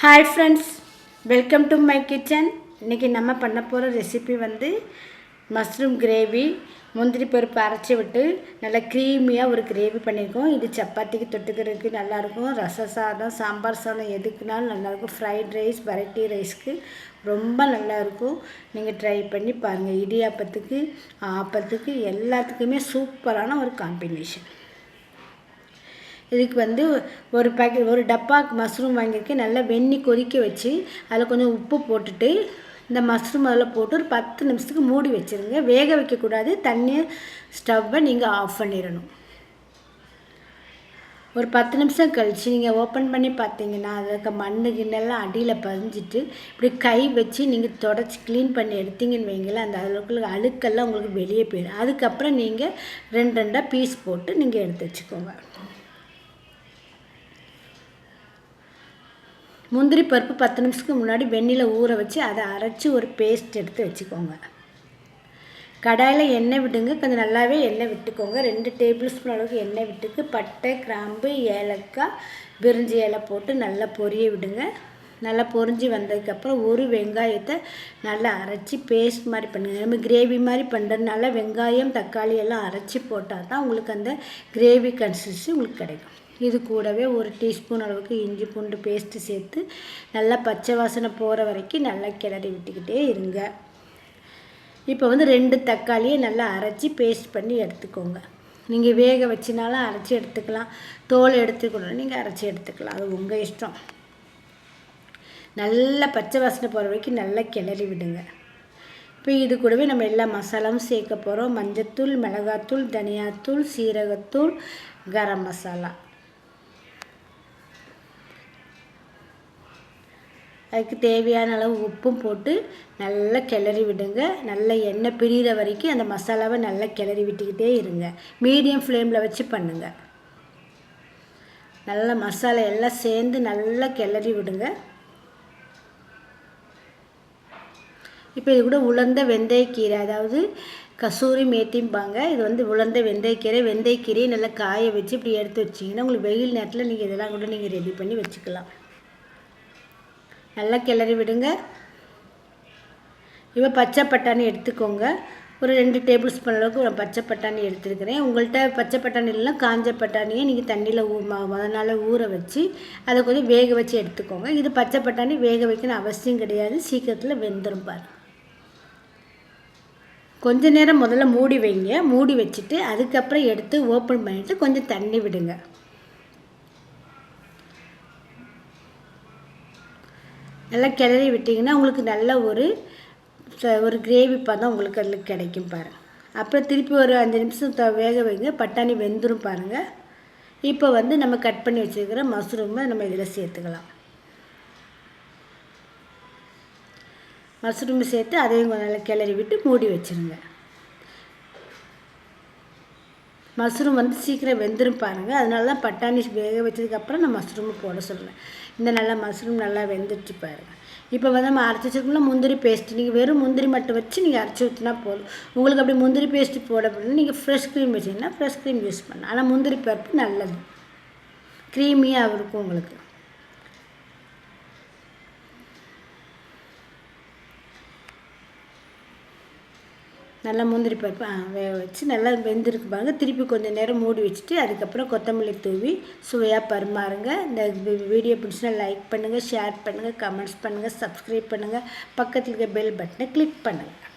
Hi friends, welcome to my kitchen. இன்றைக்கி நம்ம பண்ண போகிற ரெசிபி வந்து மஷ்ரூம் கிரேவி. முந்திரி பருப்பு அரைச்சி விட்டு நல்லா க்ரீமியாக ஒரு கிரேவி பண்ணியிருக்கோம். இது சப்பாத்திக்கு தொட்டுக்கிறதுக்கு நல்லாயிருக்கும். ரச சாதம், சாம்பார் சாதம் எதுக்குனாலும் நல்லாயிருக்கும். ஃப்ரைட் ரைஸ், வெரைட்டி ரைஸ்க்கு ரொம்ப நல்லாயிருக்கும். நீங்கள் ட்ரை பண்ணி பாருங்கள். இடியாப்பத்துக்கு, ஆப்பத்துக்கு எல்லாத்துக்குமே சூப்பரான ஒரு காம்பினேஷன். இதுக்கு வந்து ஒரு டப்பாக்கு மஷ்ரூம் வாங்கியிருக்கேன். நல்லா வெந்நீர் கொதிக்க வச்சு அதில் கொஞ்சம் உப்பு போட்டுட்டு இந்த மஷ்ரூம் அதில் போட்டு ஒரு 10 நிமிஷத்துக்கு மூடி வச்சுருங்க. வேக வைக்கக்கூடாது. தண்ணியை ஸ்டவ்வை நீங்கள் ஆஃப் பண்ணிடணும். ஒரு 10 நிமிஷம் கழித்து நீங்கள் ஓப்பன் பண்ணி பார்த்தீங்கன்னா அதுக்கு மண்ணு கிண்ணெல்லாம் அடியில் பதிஞ்சிட்டு இப்படி கை வச்சு நீங்கள் தொடச்சி க்ளீன் பண்ணி எடுத்தீங்கன்னு வைங்களேன், அந்த அளவுக்கு அழுக்கெல்லாம் உங்களுக்கு வெளியே போயிடும். அதுக்கப்புறம் நீங்கள் 2 பீஸ் போட்டு நீங்கள் எடுத்து வச்சுக்கோங்க. முந்திரி பருப்பு 10 நிமிஷத்துக்கு முன்னாடி வெந்நியில் ஊற வச்சு அதை அரைச்சி ஒரு பேஸ்ட் எடுத்து வச்சுக்கோங்க. கடாயில் எண்ணெய் விடுங்க. கொஞ்சம் நல்லாவே எண்ணெய் விட்டுக்கோங்க. 2 டேபிள் ஸ்பூன் அளவுக்கு எண்ணெய் விட்டுக்கு பட்டை, கிராம்பு, ஏலக்காய், பிரிஞ்சி இலை போட்டு நல்லா பொரிய விடுங்க. நல்லா பொரிஞ்சு வந்ததுக்கப்புறம் ஒரு வெங்காயத்தை நல்லா அரைச்சி பேஸ்ட் மாதிரி பண்ணுங்கள். நம்ம கிரேவி மாதிரி பண்ணுறதுனால வெங்காயம், தக்காளி எல்லாம் அரைச்சி போட்டால் தான் உங்களுக்கு அந்த கிரேவி கன்சிஸ்டன்சி உங்களுக்கு கிடைக்கும். இது கூடவே ஒரு டீஸ்பூன் அளவுக்கு இஞ்சி பூண்டு பேஸ்ட்டு சேர்த்து நல்லா பச்சை வாசனை போகிற வரைக்கும் நல்லா கிளறி விட்டுக்கிட்டே இருங்க. இப்போ வந்து 2 தக்காளியை நல்லா அரைச்சி பேஸ்ட் பண்ணி எடுத்துக்கோங்க. நீங்கள் வேக வச்சினாலும் அரைச்சி எடுத்துக்கலாம், தோல் எடுத்துக்கணும், நீங்கள் அரைச்சி எடுத்துக்கலாம், அது உங்கள் இஷ்டம். நல்லா பச்சை வாசனை போகிற வரைக்கும் நல்லா கிளறி விடுங்க. இப்போ இது கூடவே நம்ம எல்லா மசாலாவும் சேர்க்க போகிறோம். மஞ்சத்தூள், மிளகாத்தூள், தனியாத்தூள், சீரகத்தூள், கரம் மசாலா. அதுக்கு தேவையான அளவு உப்பும் போட்டு நல்லா கிளறி விடுங்க. நல்லா எண்ணெய் பிரிகிற வரைக்கும் அந்த மசாலாவை நல்லா கிளறி விட்டுக்கிட்டே இருங்க. மீடியம் ஃப்ளேமில் வச்சு பண்ணுங்கள். நல்லா மசாலா எல்லாம் சேர்ந்து நல்லா கிளறி விடுங்க. இப்போ இது கூட உலர்ந்த வெந்தயக்கீரை, அதாவது கசூரி மேத்திம்பாங்க. இது வந்து உலர்ந்த வெந்தயக்கீரையை நல்லா காய வச்சு இப்படி எடுத்து வச்சிங்கன்னா உங்களுக்கு வெயில் நேரத்தில் நீங்கள் இதெல்லாம் கூட நீங்கள் ரெடி பண்ணி வச்சுக்கலாம். நல்லா கிளறி விடுங்க. இப்போ பச்சை பட்டாணி எடுத்துக்கோங்க. ஒரு 2 டேபிள் ஸ்பூன் அளவுக்கு ஒரு பச்சை பட்டாணி எடுத்துருக்கிறேன். உங்கள்கிட்ட பச்சை பட்டாணி இல்லைன்னா காஞ்ச பட்டாணியை நீங்கள் தண்ணியில் முதல் நாள் ஊற வச்சு அதை கொஞ்சம் வேக வச்சு எடுத்துக்கோங்க. இது பச்சை பட்டாணி வேக வைக்கணும் அவசியம் கிடையாது, சீக்கிரத்தில் வெந்துடும் பாரு. கொஞ்ச நேரம் முதல்ல மூடி வைங்க. மூடி வச்சுட்டு அதுக்கப்புறம் எடுத்து ஓப்பன் பண்ணிவிட்டு கொஞ்சம் தண்ணி விடுங்க. நல்லா கிளறி விட்டிங்கன்னா உங்களுக்கு நல்ல ஒரு கிரேவி பதம் உங்களுக்கு அதில் கிடைக்கும் பாருங்கள். அப்புறம் திருப்பி ஒரு 5 நிமிஷம் வேக வைங்க. பட்டாணி வெந்துடும் பாருங்கள். இப்போ வந்து நம்ம கட் பண்ணி வச்சுருக்கிற மஷ்ரூமை நம்ம இதில் சேர்த்துக்கலாம். மஷ்ரூமை சேர்த்து அதையும் நல்லா கிளறி விட்டு மூடி வச்சுருங்க. மஷ்ரூம் வந்து சீக்கிரம் வெந்துடும் பாருங்கள். அதனால தான் பட்டாணி வேக வச்சதுக்கப்புறம் நான் மஷ்ரூமை போட சொல்கிறேன். இந்த நல்லா மஷ்ரூம் நல்லா வெந்துட்டு பாருங்கள். இப்போ வந்து நம்ம அரைச்சி வச்சுருக்கோம்னா முந்திரி பேஸ்ட்டு, நீங்கள் வெறும் முந்திரி மட்டும் வச்சு நீங்கள் அரைச்சி ஊற்றினா போதும். உங்களுக்கு அப்படி முந்திரி பேஸ்ட்டு போட அப்படின்னா நீங்கள் ஃப்ரெஷ் க்ரீம் வச்சிங்கன்னா ஃப்ரெஷ் க்ரீம் யூஸ் பண்ணலாம். ஆனால் முந்திரி பருப்பு நல்லது, க்ரீமியாக இருக்கும் உங்களுக்கு. நல்லா முந்திரி பருப்பு வேக வச்சு நல்லா வெந்திருக்கு பாருங்கள். திருப்பி கொஞ்சம் நேரம் மூடி வச்சுட்டு அதுக்கப்புறம் கொத்தமல்லி தூவி சுவையாக பரிமாறுங்க. இந்த வீடியோ பிடிச்சினா லைக் பண்ணுங்கள், ஷேர் பண்ணுங்கள், கமெண்ட்ஸ் பண்ணுங்கள், சப்ஸ்கிரைப் பண்ணுங்கள், பக்கத்தில் இருக்க பெல் பட்டனை கிளிக் பண்ணுங்கள்.